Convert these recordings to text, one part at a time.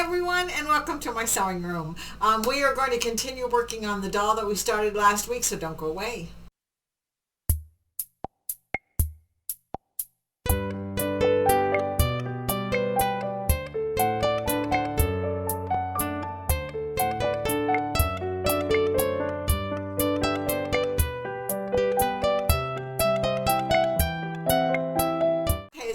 everyone, and welcome to my sewing room. We are going to continue working on the doll that we started last week, so don't go away.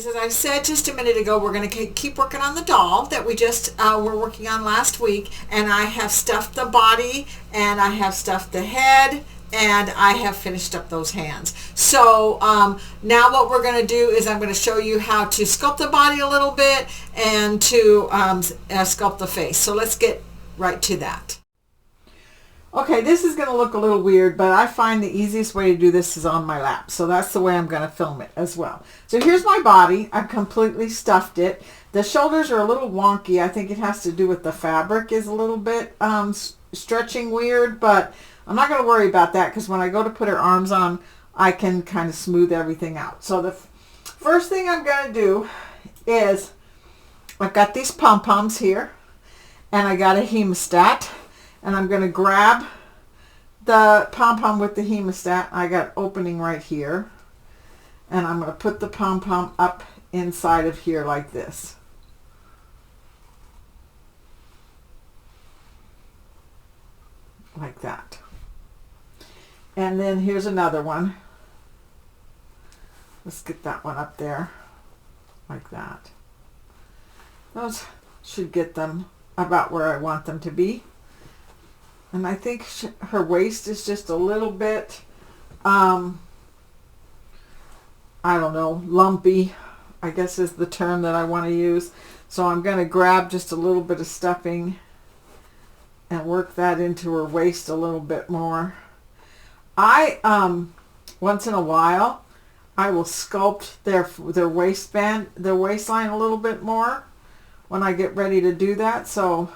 As I said just a minute ago, we're going to keep working on the doll that we just were working on last week, and I have stuffed the body, and I have stuffed the head, and I have finished up those hands. So now what we're going to do is I'm going to show you how to sculpt the body a little bit and to sculpt the face. So let's get right to that. Okay, this is going to look a little weird, but I find the easiest way to do this is on my lap. So that's the way I'm going to film it as well. So here's my body. I've completely stuffed it. The shoulders are a little wonky. I think it has to do with the fabric is a little bit stretching weird, but I'm not going to worry about that because when I go to put her arms on, I can kind of smooth everything out. So the first thing I'm going to do is I've got these pom-poms here, and I got a hemostat. And I'm going to grab the pom-pom with the hemostat. I got opening right here. And I'm going to put the pom-pom up inside of here like this. Like that. And then here's another one. Let's get that one up there. Like that. Those should get them about where I want them to be. And I think her waist is just a little bit, I don't know, lumpy, I guess is the term that I want to use. So I'm going to grab just a little bit of stuffing and work that into her waist a little bit more. Once in a while, I will sculpt their waistband, their waistline a little bit more when I get ready to do that. So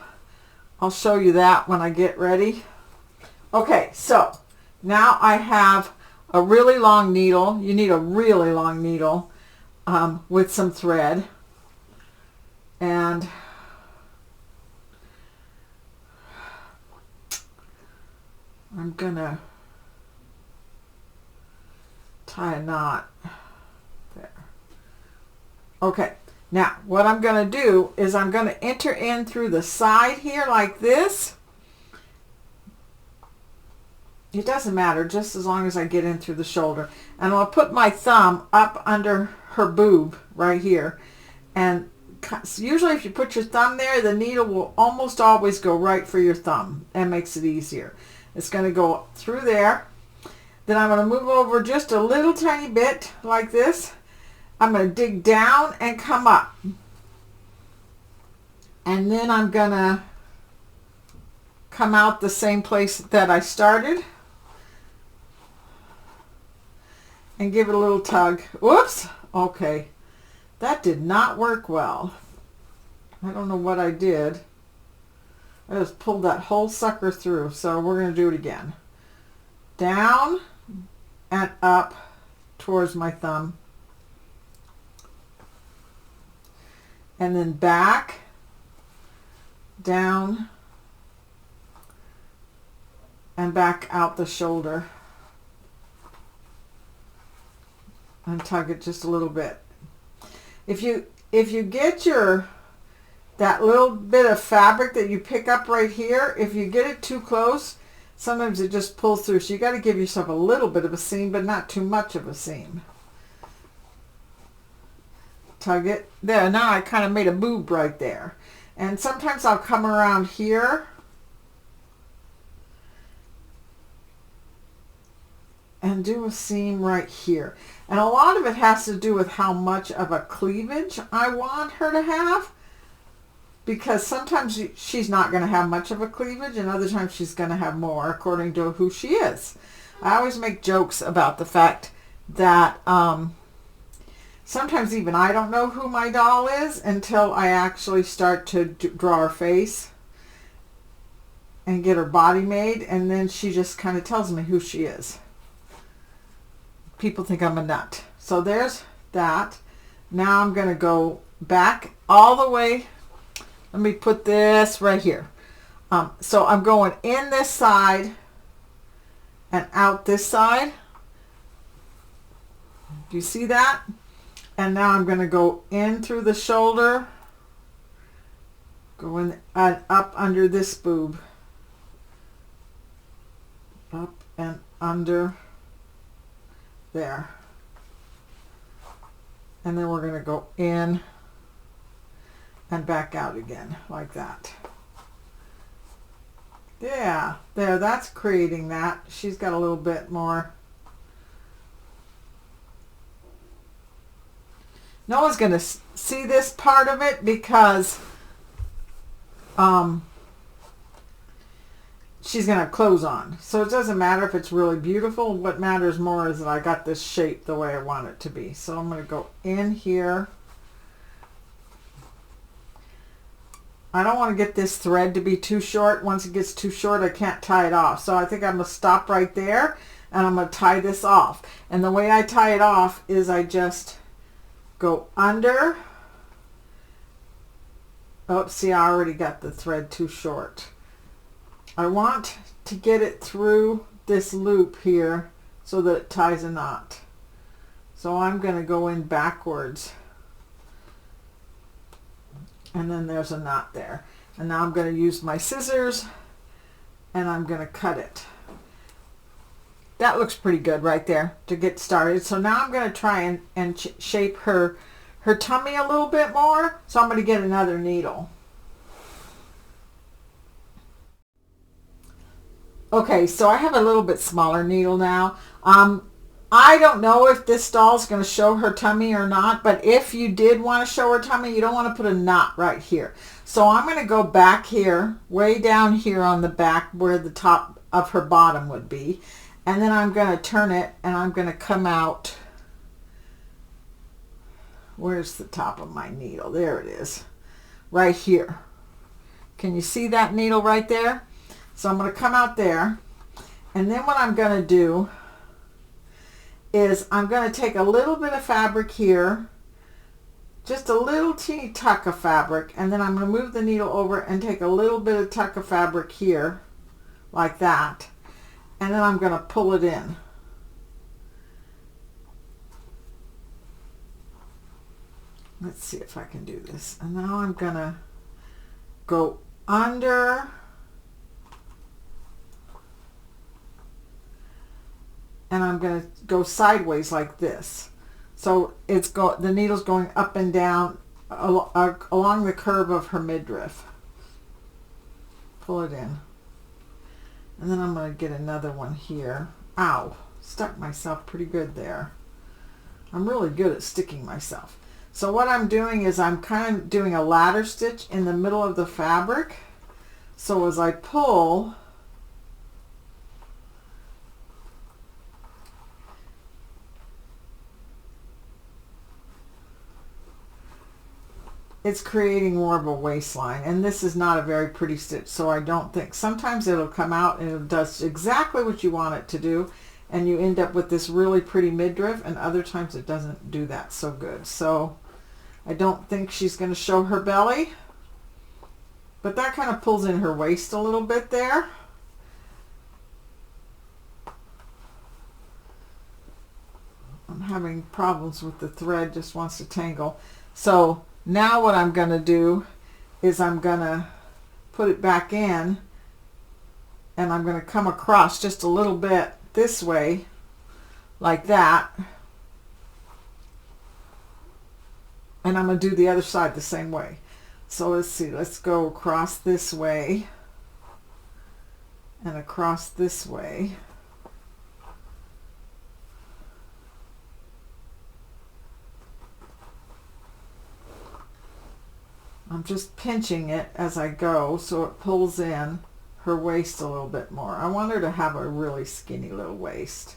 I'll show you that when I get ready. Okay, so now I have a really long needle. You need a really long needle with some thread. And I'm gonna tie a knot there. Okay. Now, what I'm going to do is I'm going to enter in through the side here like this. It doesn't matter, just as long as I get in through the shoulder. And I'll put my thumb up under her boob right here. And usually if you put your thumb there, the needle will almost always go right for your thumb. That makes it easier. It's going to go through there. Then I'm going to move over just a little tiny bit like this. I'm going to dig down and come up. And then I'm going to come out the same place that I started. And give it a little tug. Whoops. Okay. That did not work well. I don't know what I did. I just pulled that whole sucker through. So we're going to do it again. Down and up towards my thumb. And then back, down, and back out the shoulder. And tug it just a little bit. If you get that little bit of fabric that you pick up right here, if you get it too close, sometimes it just pulls through. So you got to give yourself a little bit of a seam, but not too much of a seam. Tug it. There, now I kind of made a boob right there. And sometimes I'll come around here and do a seam right here. And a lot of it has to do with how much of a cleavage I want her to have. Because sometimes she's not going to have much of a cleavage and other times she's going to have more according to who she is. I always make jokes about the fact that sometimes even I don't know who my doll is until I actually start to draw her face and get her body made, and then she just kind of tells me who she is. People think I'm a nut. So there's that. Now I'm going to go back all the way Let me put this right here. So I'm going in this side and out this side. Do you see that? And now I'm going to go in through the shoulder, go in up under this boob, up and under there. And then we're going to go in and back out again like that. Yeah, there, that's creating that. She's got a little bit more. No one's going to see this part of it because she's going to have clothes on. So it doesn't matter if it's really beautiful. What matters more is that I got this shape the way I want it to be. So I'm going to go in here. I don't want to get this thread to be too short. Once it gets too short, I can't tie it off. So I think I'm going to stop right there and I'm going to tie this off. And the way I tie it off is I just go under. Oh, see, I already got the thread too short. I want to get it through this loop here so that it ties a knot. So I'm going to go in backwards. And then there's a knot there. And now I'm going to use my scissors and I'm going to cut it. That looks pretty good right there to get started. So now I'm going to try and shape her tummy a little bit more. So I'm going to get another needle. Okay, so I have a little bit smaller needle now. I don't know if this doll is going to show her tummy or not, but if you did want to show her tummy, you don't want to put a knot right here. So I'm going to go back here, way down here on the back where the top of her bottom would be. And then I'm going to turn it and I'm going to come out. Where's the top of my needle? There it is. Right here. Can you see that needle right there? So I'm going to come out there. And then what I'm going to do is I'm going to take a little bit of fabric here, just a little teeny tuck of fabric, and then I'm going to move the needle over and take a little bit of tuck of fabric here, like that, and then I'm going to pull it in. Let's see if I can do this. And now I'm going to go under, and I'm going to go sideways like this. So the needle's going up and down along the curve of her midriff. Pull it in. And then I'm going to get another one here. Ow, stuck myself pretty good there. I'm really good at sticking myself. So what I'm doing is I'm kind of doing a ladder stitch in the middle of the fabric. So as I pull, it's creating more of a waistline, and this is not a very pretty stitch, so I don't think, sometimes it'll come out and it does exactly what you want it to do and you end up with this really pretty midriff, and other times it doesn't do that so good. So I don't think she's going to show her belly, but that kind of pulls in her waist a little bit there. I'm having problems with the thread, just wants to tangle. So now what I'm going to do is I'm going to put it back in, and I'm going to come across just a little bit this way, like that. And I'm going to do the other side the same way. So let's see, let's go across this way and across this way. I'm just pinching it as I go so it pulls in her waist a little bit more. I want her to have a really skinny little waist.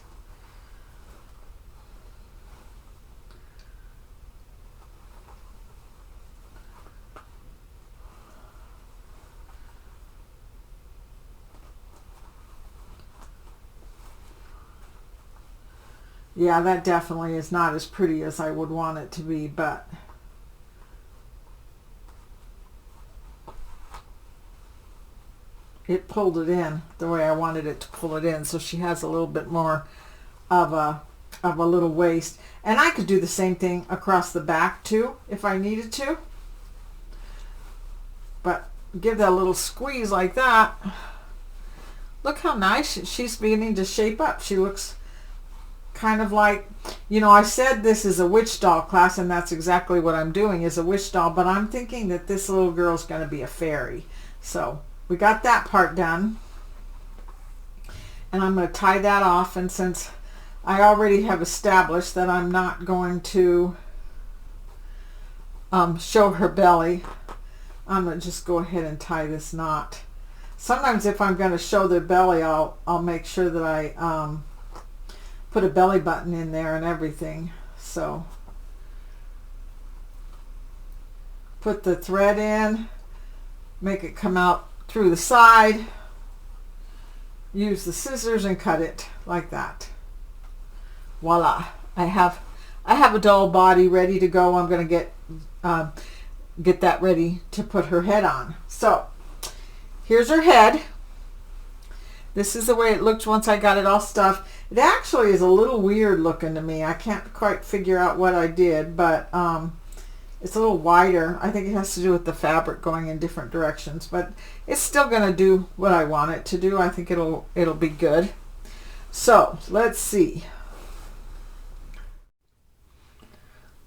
Yeah, that definitely is not as pretty as I would want it to be, but it pulled it in the way I wanted it to pull it in, so she has a little bit more of a little waist. And I could do the same thing across the back too if I needed to, but give that a little squeeze like that. Look how nice she's beginning to shape up. She looks kind of like, you know, I said this is a witch doll class, and that's exactly what I'm doing, is a witch doll, but I'm thinking that this little girl's going to be a fairy. So we got that part done, and I'm going to tie that off. And since I already have established that I'm not going to show her belly, I'm going to just go ahead and tie this knot. Sometimes if I'm going to show their belly, I'll make sure that I put a belly button in there and everything. So put the thread in, make it come out through the side, use the scissors and cut it like that. Voila, I have a doll body ready to go. I'm going to get that ready to put her head on. So here's her head. This is the way it looked once I got it all stuffed. It actually is a little weird looking to me. I can't quite figure out what I did, but it's a little wider. I think it has to do with the fabric going in different directions, but it's still going to do what I want it to do. I think it'll be good. So let's see.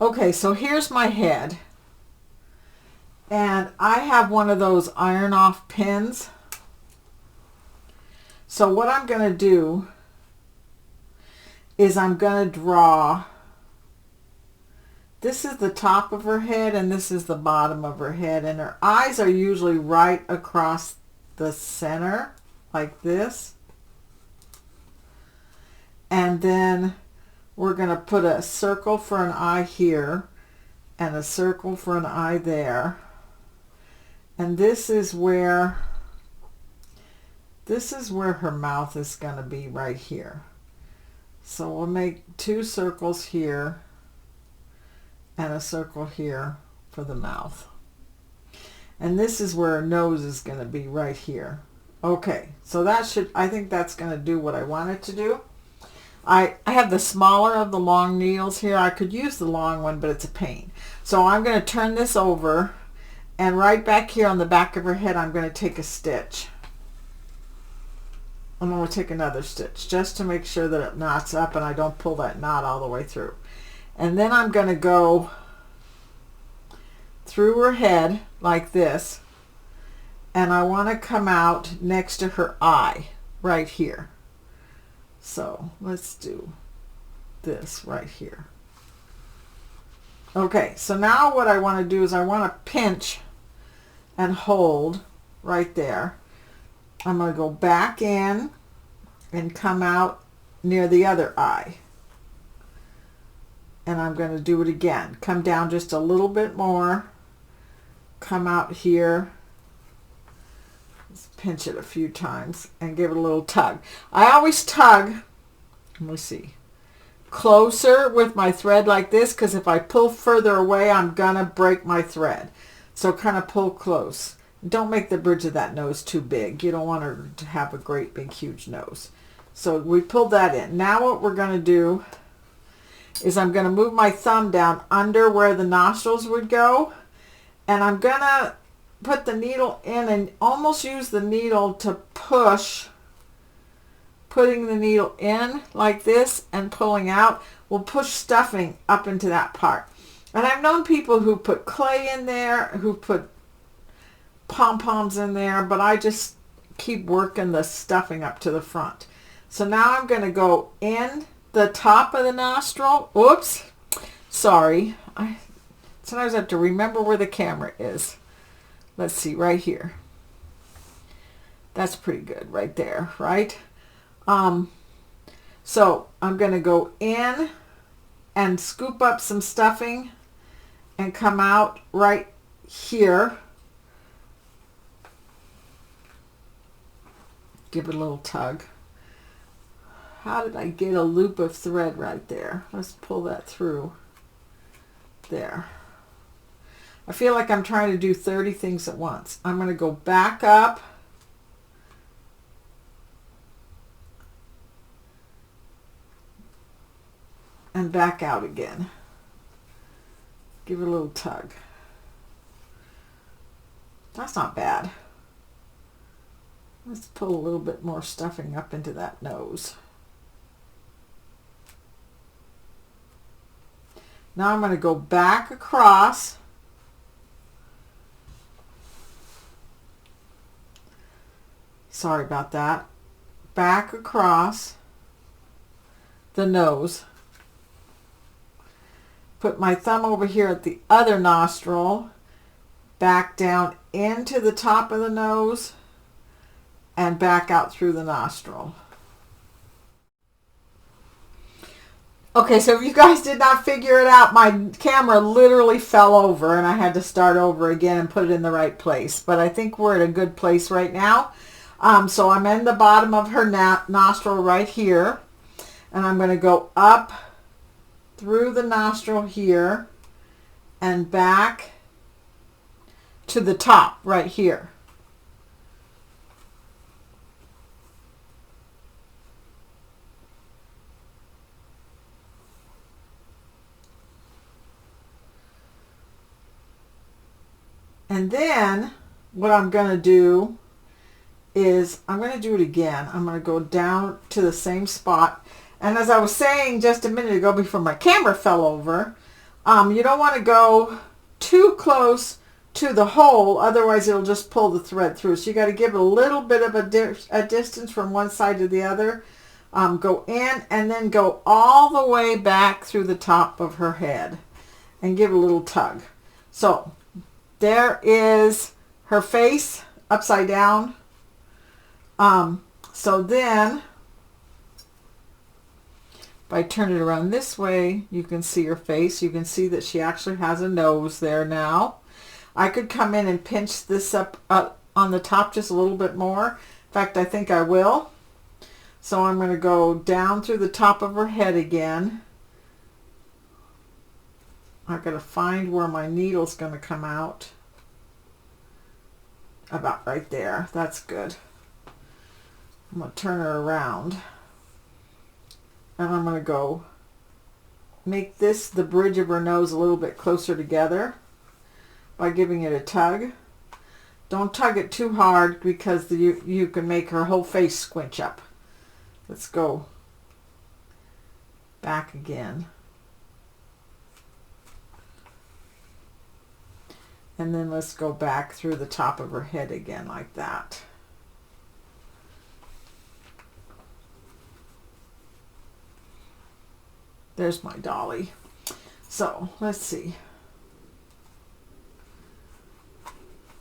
Okay, so here's my head, and I have one of those iron off pins. So what I'm going to do is I'm going to draw, this is the top of her head and this is the bottom of her head, and her eyes are usually right across the center like this. And then we're going to put a circle for an eye here and a circle for an eye there. And this is where her mouth is going to be, right here. So we'll make 2 circles here and a circle here for the mouth. And this is where her nose is going to be, right here. Okay, so I think that's going to do what I want it to do. I have the smaller of the long needles here. I could use the long one, but it's a pain. So I'm going to turn this over, and right back here on the back of her head, I'm going to take a stitch. I'm going to take another stitch just to make sure that it knots up and I don't pull that knot all the way through. And then I'm going to go through her head like this, and I want to come out next to her eye right here. So let's do this right here. Okay, so now what I want to do is I want to pinch and hold right there. I'm going to go back in and come out near the other eye. And I'm going to do it again. Come down just a little bit more. Come out here. Just pinch it a few times and give it a little tug. I always tug, let me see, closer with my thread like this, because if I pull further away, I'm going to break my thread. So kind of pull close. Don't make the bridge of that nose too big. You don't want her to have a great big huge nose. So we pulled that in. Now what we're going to do is I'm going to move my thumb down under where the nostrils would go, and I'm going to put the needle in and almost use the needle to push. Putting the needle in like this and pulling out will push stuffing up into that part. And I've known people who put clay in there, who put pom-poms in there, but I just keep working the stuffing up to the front. So now I'm going to go in the top of the nostril. Oops, sorry. I sometimes have to remember where the camera is. Let's see, right here. That's pretty good right there, right? So I'm going to go in and scoop up some stuffing and come out right here. Give it a little tug. How did I get a loop of thread right there? Let's pull that through. There. I feel like I'm trying to do 30 things at once. I'm going to go back up and back out again. Give it a little tug. That's not bad. Let's pull a little bit more stuffing up into that nose. Now I'm going to go back across. Sorry about that. Back across the nose. Put my thumb over here at the other nostril. Back down into the top of the nose and back out through the nostril. Okay, so if you guys did not figure it out, my camera literally fell over and I had to start over again and put it in the right place. But I think we're at a good place right now. So I'm in the bottom of her nostril right here. And I'm going to go up through the nostril here and back to the top right here. And then what I'm going to do is I'm going to do it again. I'm going to go down to the same spot. And as I was saying just a minute ago before my camera fell over, you don't want to go too close to the hole, otherwise it'll just pull the thread through. So you got to give it a little bit of a distance from one side to the other. Go in and then go all the way back through the top of her head and give it a little tug. So there is her face upside down. So then if I turn it around this way, you can see her face. You can see that she actually has a nose there now. I could come in and pinch this up on the top just a little bit more. In fact, I think I will. So I'm going to go down through the top of her head again. I've got to find where my needle's going to come out. About right there. That's good. I'm going to turn her around. And I'm going to go make this, the bridge of her nose, a little bit closer together by giving it a tug. Don't tug it too hard because you can make her whole face squinch up. Let's go back again. And then let's go back through the top of her head again like that. There's my dolly. So let's see.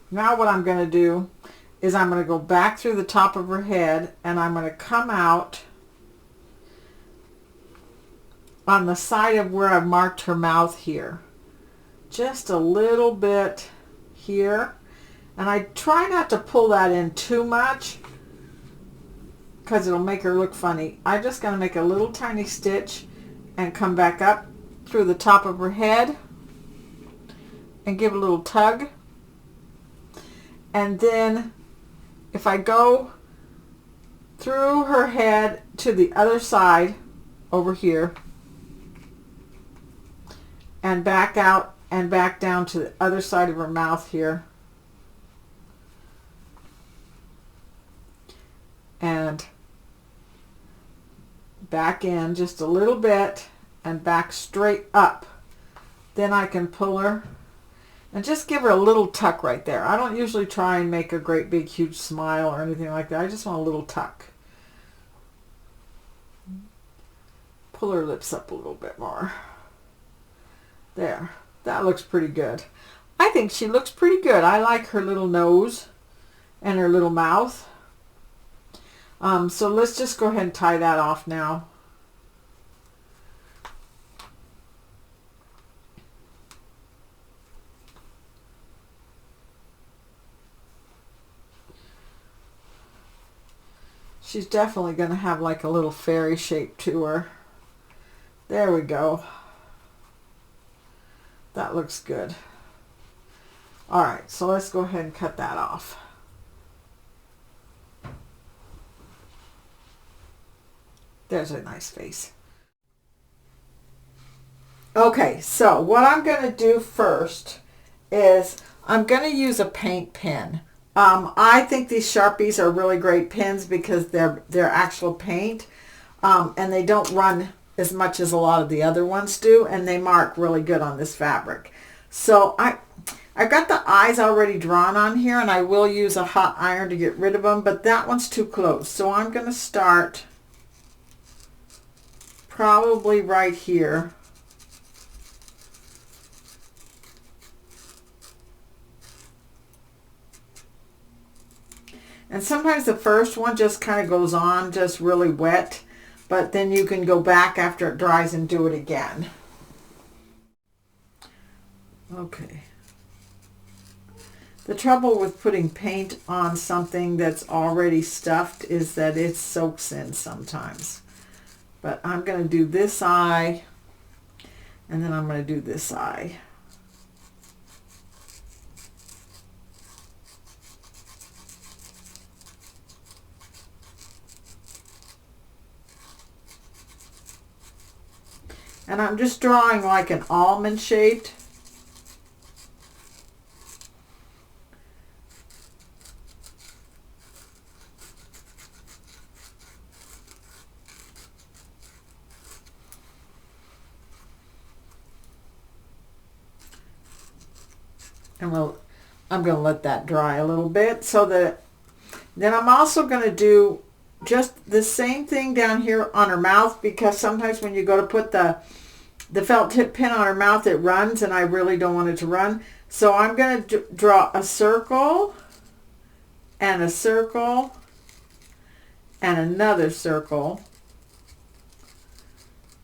Now what I'm going to do is I'm going to go back through the top of her head and I'm going to come out on the side of where I've marked her mouth here. Just a little bit here. And I try not to pull that in too much because it'll make her look funny. I'm just going to make a little tiny stitch and come back up through the top of her head and give a little tug. And then if I go through her head to the other side over here and back out and back down to the other side of her mouth here and back in just a little bit and back straight up, then I can pull her and just give her a little tuck right there. I don't usually try and make a great big huge smile or anything like that. I just want a little tuck. Pull her lips up a little bit more. There. That looks pretty good. I think she looks pretty good. I like her little nose and her little mouth. So let's just go ahead and tie that off now. She's definitely going to have like a little fairy shape to her. There we go. That looks good. All right, so let's go ahead and cut that off. There's a nice face. Okay, so what I'm going to do first is I'm going to use a paint pen. I think these Sharpies are really great pens because they're actual paint, and they don't run as much as a lot of the other ones do, and they mark really good on this fabric. So I've got the eyes already drawn on here, and I will use a hot iron to get rid of them, but that one's too close. So I'm going to start probably right here. And sometimes the first one just kind of goes on just really wet, but then you can go back after it dries and do it again. Okay. The trouble with putting paint on something that's already stuffed is that it soaks in sometimes. But I'm going to do this eye, and then I'm going to do this eye. And I'm just drawing like an almond shaped. And I'm going to let that dry a little bit so that then I'm also going to do just the same thing down here on her mouth, because sometimes when you go to put the felt tip pen on her mouth, it runs, and I really don't want it to run. So I'm going to draw a circle and a circle and another circle,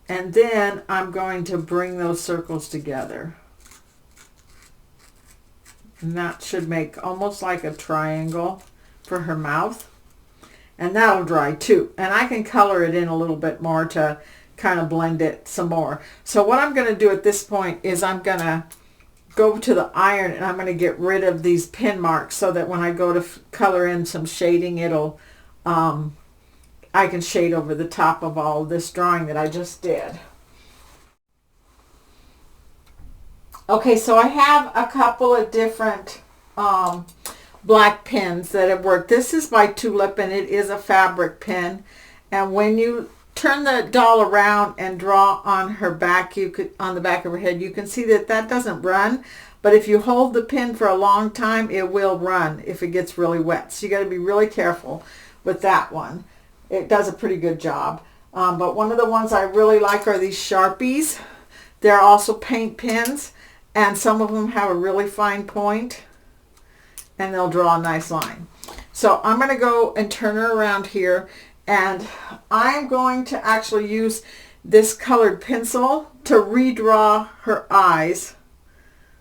and then I'm going to bring those circles together. And that should make almost like a triangle for her mouth. And that'll dry too. And I can color it in a little bit more to kind of blend it some more. So what I'm going to do at this point is I'm going to go to the iron, and I'm going to get rid of these pin marks so that when I go to color in some shading, it'll I can shade over the top of all this drawing that I just did. Okay, so I have a couple of different black pens that have worked. This is by Tulip, and it is a fabric pen. And when you turn the doll around and draw on her back, on the back of her head, you can see that that doesn't run. But if you hold the pen for a long time, it will run if it gets really wet. So you got to be really careful with that one. It does a pretty good job. But one of the ones I really like are these Sharpies. They're also paint pens, and some of them have a really fine point, and they'll draw a nice line. So I'm going to go and turn her around here, and I'm going to actually use this colored pencil to redraw her eyes,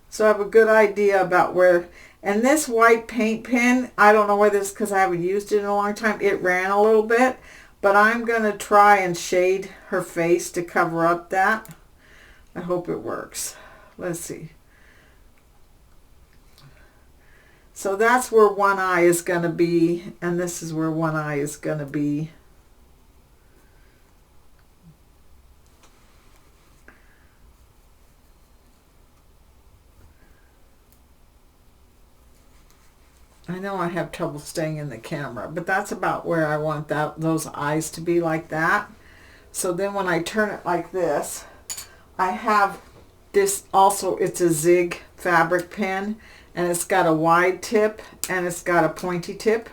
so I have a good idea about where. And this white paint pen, I don't know whether it's because I haven't used it in a long time, it ran a little bit, but I'm going to try and shade her face to cover up that. I hope it works. Let's see. So that's where one eye is going to be, and this is where one eye is going to be. I know I have trouble staying in the camera, but that's about where I want those eyes to be, like that. So then when I turn it like this, I have this also, it's a zig fabric pen, and it's got a wide tip and it's got a pointy tip.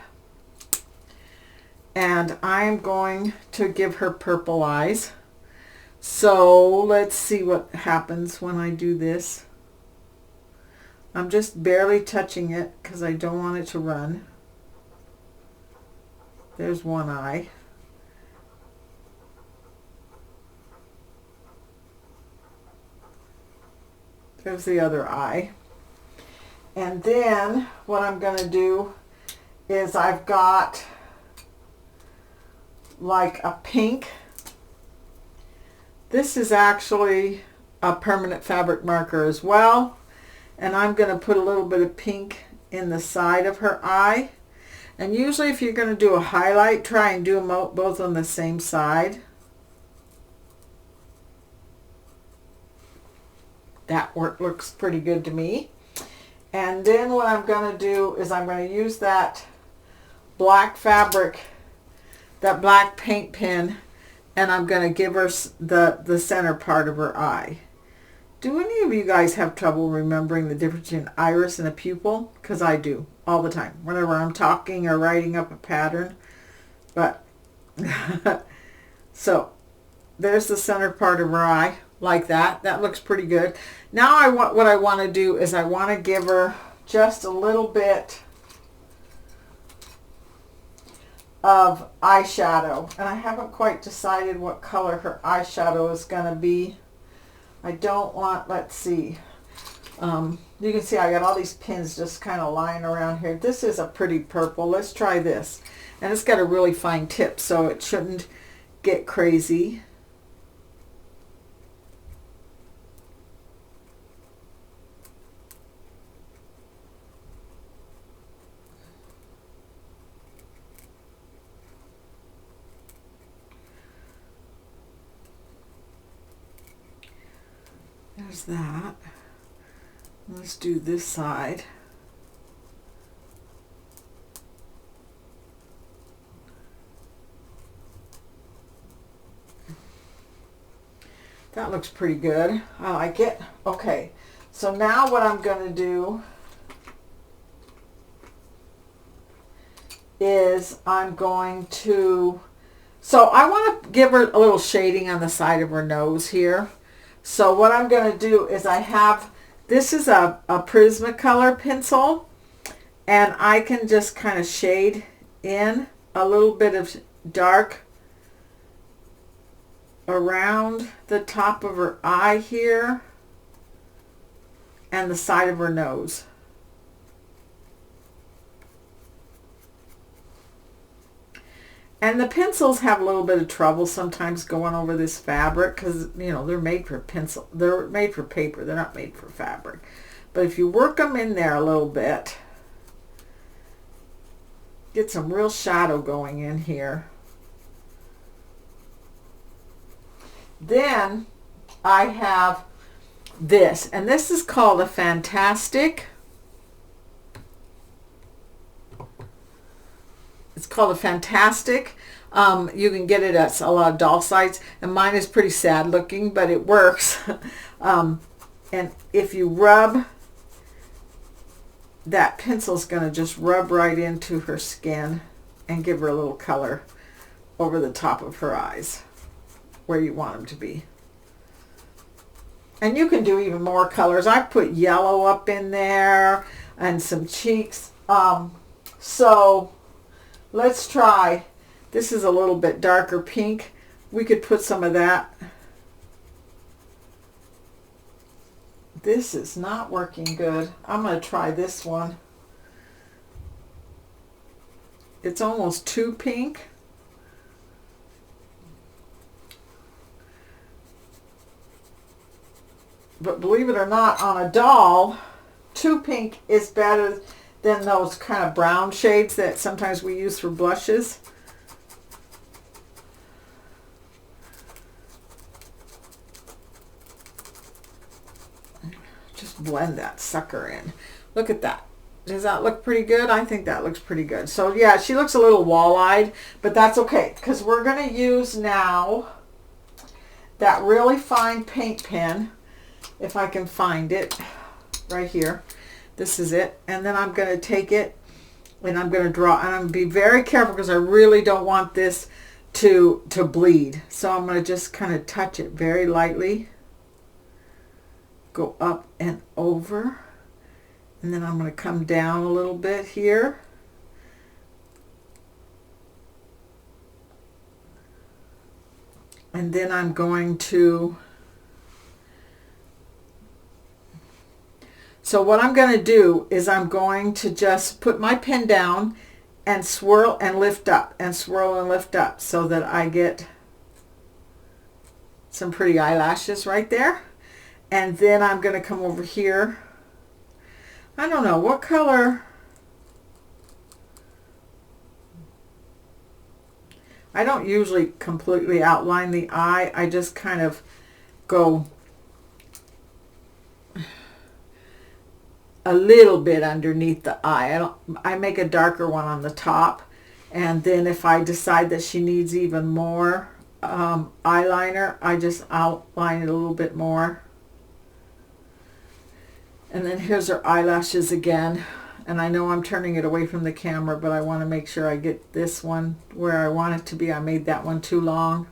And I'm going to give her purple eyes. So let's see what happens when I do this. I'm just barely touching it because I don't want it to run. There's one eye. There's the other eye. And then what I'm going to do is I've got like a pink. This is actually a permanent fabric marker as well. And I'm going to put a little bit of pink in the side of her eye. And usually if you're going to do a highlight, try and do them both on the same side. That work looks pretty good to me. And then what I'm going to do is I'm going to use that black fabric, that black paint pen, and I'm going to give her the center part of her eye. Do any of you guys have trouble remembering the difference between an iris and a pupil? Because I do all the time whenever I'm talking or writing up a pattern. But so there's the center part of her eye, like that. That looks pretty good. Now what I want to do is I want to give her just a little bit of eyeshadow, and I haven't quite decided what color her eyeshadow is going to be. I don't want, let's see, you can see I got all these pins just kind of lying around here. This is a pretty purple. Let's try this, and it's got a really fine tip, so it shouldn't get crazy. There's that. Let's do this side. That looks pretty good. I like it. Okay, so now what I'm going to do is I'm going to, so I want to give her a little shading on the side of her nose here. So what I'm going to do is I have, this is a Prismacolor pencil, and I can just kind of shade in a little bit of dark around the top of her eye here and the side of her nose. And the pencils have a little bit of trouble sometimes going over this fabric because, you know, they're made for pencil. They're made for paper. They're not made for fabric. But if you work them in there a little bit, get some real shadow going in here. Then I have this, and this is called a Fantastic. It's called a Fantastic. You can get it at a lot of doll sites, and mine is pretty sad looking, but it works. And if you rub, that pencil's going to just rub right into her skin and give her a little color over the top of her eyes where you want them to be. And you can do even more colors. I put yellow up in there and some cheeks. So let's try, this is a little bit darker pink. We could put some of that. This is not working good. I'm going to try this one. It's almost too pink. But believe it or not, on a doll, too pink is better than those kind of brown shades that sometimes we use for blushes. Just blend that sucker in. Look at that. Does that look pretty good? I think that looks pretty good. So yeah, she looks a little wall-eyed, but that's okay because we're going to use now that really fine paint pen, if I can find it, right here. This is it. And then I'm going to take it and I'm going to draw, and I'm going to be very careful because I really don't want this to bleed. So I'm going to just kind of touch it very lightly. Go up and over. And then I'm going to come down a little bit here. And then I'm going to, so what I'm going to do is I'm going to just put my pen down and swirl and lift up and swirl and lift up so that I get some pretty eyelashes right there. And then I'm going to come over here. I don't know what color. I don't usually completely outline the eye. I just kind of go a little bit underneath the eye. I make a darker one on the top, and then if I decide that she needs even more eyeliner, I just outline it a little bit more. And then here's her eyelashes again. And I know I'm turning it away from the camera, but I want to make sure I get this one where I want it to be. I made that one too long.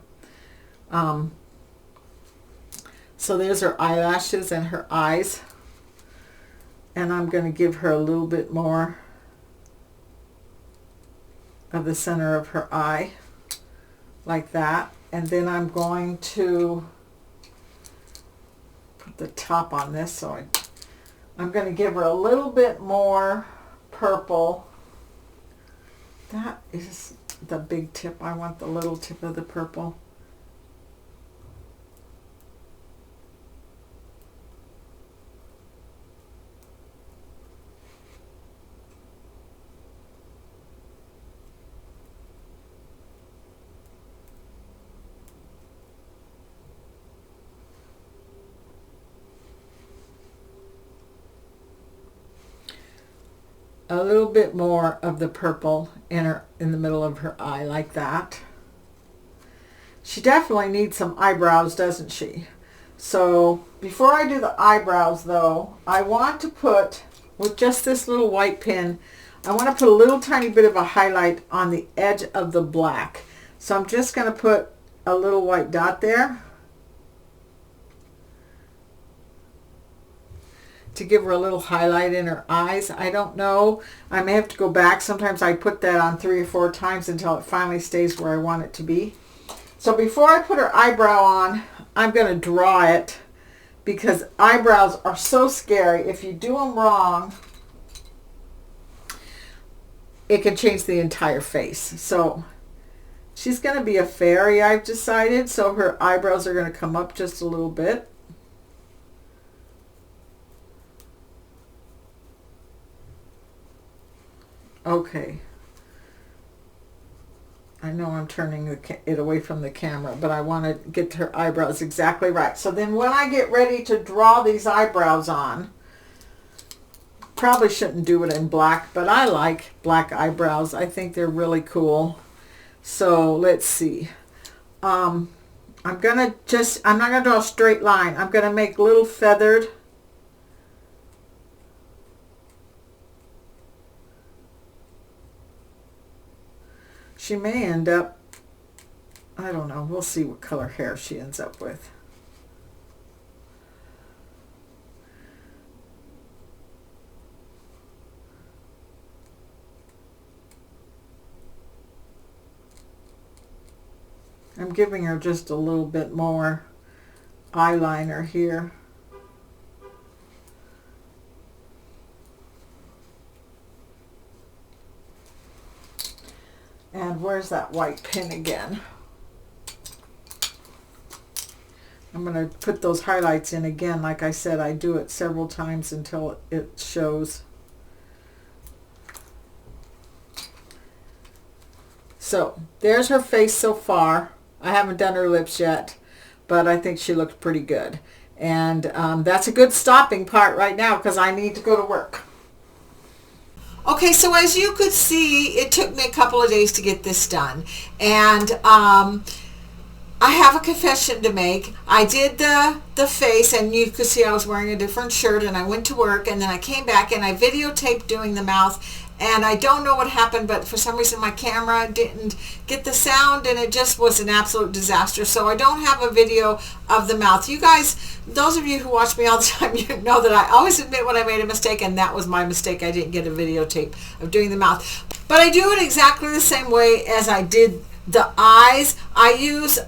So there's her eyelashes and her eyes. And I'm going to give her a little bit more of the center of her eye, like that. And then I'm going to put the top on this, so I'm going to give her a little bit more purple. That is the big tip. I want the little tip of the purple. A little bit more of the purple in the middle of her eye, like that. She definitely needs some eyebrows, doesn't she? So before I do the eyebrows though, I want to put, with just this little white pen, I want to put a little tiny bit of a highlight on the edge of the black. So I'm just going to put a little white dot there to give her a little highlight in her eyes. I don't know. I may have to go back. Sometimes I put that on 3 or 4 times until it finally stays where I want it to be. So before I put her eyebrow on, I'm going to draw it, because eyebrows are so scary. If you do them wrong, it can change the entire face. So she's going to be a fairy, I've decided. So her eyebrows are going to come up just a little bit. Okay, I know I'm turning it away from the camera, but I want to get her eyebrows exactly right. So then when I get ready to draw these eyebrows on, probably shouldn't do it in black, but I like black eyebrows. I think they're really cool. So let's see. I'm not going to draw a straight line. I'm going to make little feathered. She may end up, I don't know, we'll see what color hair she ends up with. I'm giving her just a little bit more eyeliner here. And where's that white pen again? I'm going to put those highlights in again. Like I said, I do it several times until it shows. So there's her face so far. I haven't done her lips yet, but I think she looks pretty good. And that's a good stopping part right now, because I need to go to work. Okay, so as you could see, it took me a couple of days to get this done. And I have a confession to make. I did the face, and you could see I was wearing a different shirt, and I went to work, and then I came back and I videotaped doing the mouth. And I don't know what happened, but for some reason my camera didn't get the sound, and it just was an absolute disaster. So I don't have a video of the mouth. You guys, those of you who watch me all the time, you know that I always admit when I made a mistake, and that was my mistake. I didn't get a videotape of doing the mouth. But I do it exactly the same way as I did the eyes. I use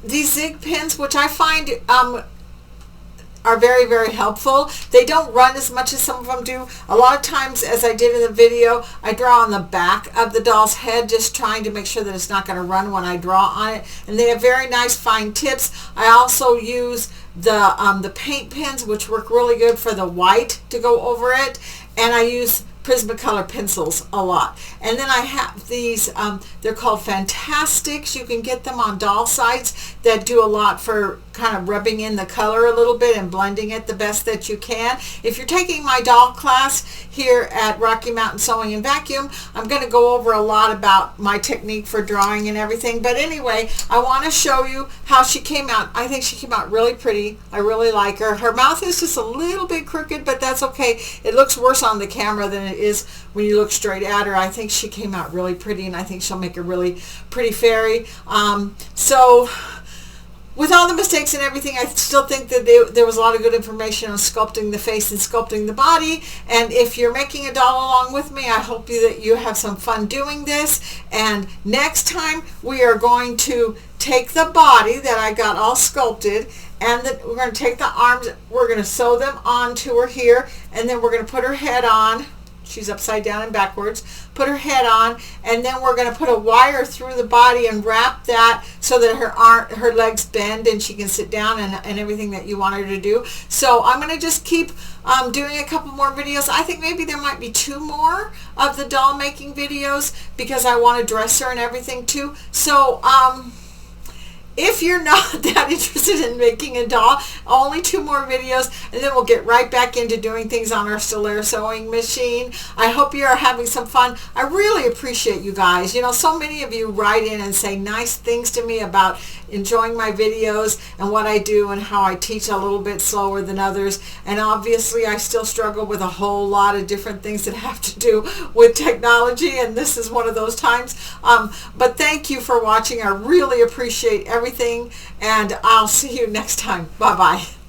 these zig pens, which I find are very, very helpful. They don't run as much as some of them do. A lot of times, as I did in the video, I draw on the back of the doll's head, just trying to make sure that it's not going to run when I draw on it. And they have very nice fine tips. I also use the paint pens, which work really good for the white to go over it. And I use Prismacolor pencils a lot. And then I have these, they're called Fantastics. You can get them on doll sites that do a lot for kind of rubbing in the color a little bit and blending it the best that you can. If you're taking my doll class here at Rocky Mountain Sewing and Vacuum, I'm going to go over a lot about my technique for drawing and everything. But anyway, I want to show you how she came out. I think she came out really pretty. I really like her. Her mouth is just a little bit crooked, but that's okay. It looks worse on the camera than it is when you look straight at her. I think she came out really pretty, and I think she'll make a really pretty fairy. So with all the mistakes and everything, I still think that there was a lot of good information on sculpting the face and sculpting the body. And if you're making a doll along with me, I hope that you have some fun doing this. And next time we are going to take the body that I got all sculpted, and we're going to take the arms, we're going to sew them onto her here, and then we're going to put her head on. She's upside down and backwards. Put her head on, and then we're going to put a wire through the body and wrap that so that her legs bend and she can sit down and everything that you want her to do. So I'm going to just keep doing a couple more videos. I think maybe there might be 2 more of the doll making videos because I want to dress her and everything too. So if you're not that interested in making a doll, only 2 more videos, and then we'll get right back into doing things on our Stellaire sewing machine. I hope you are having some fun. I really appreciate you guys. You know, so many of you write in and say nice things to me about enjoying my videos and what I do and how I teach a little bit slower than others. And obviously I still struggle with a whole lot of different things that have to do with technology, and this is one of those times. But thank you for watching. I really appreciate everything, and I'll see you next time. Bye-bye.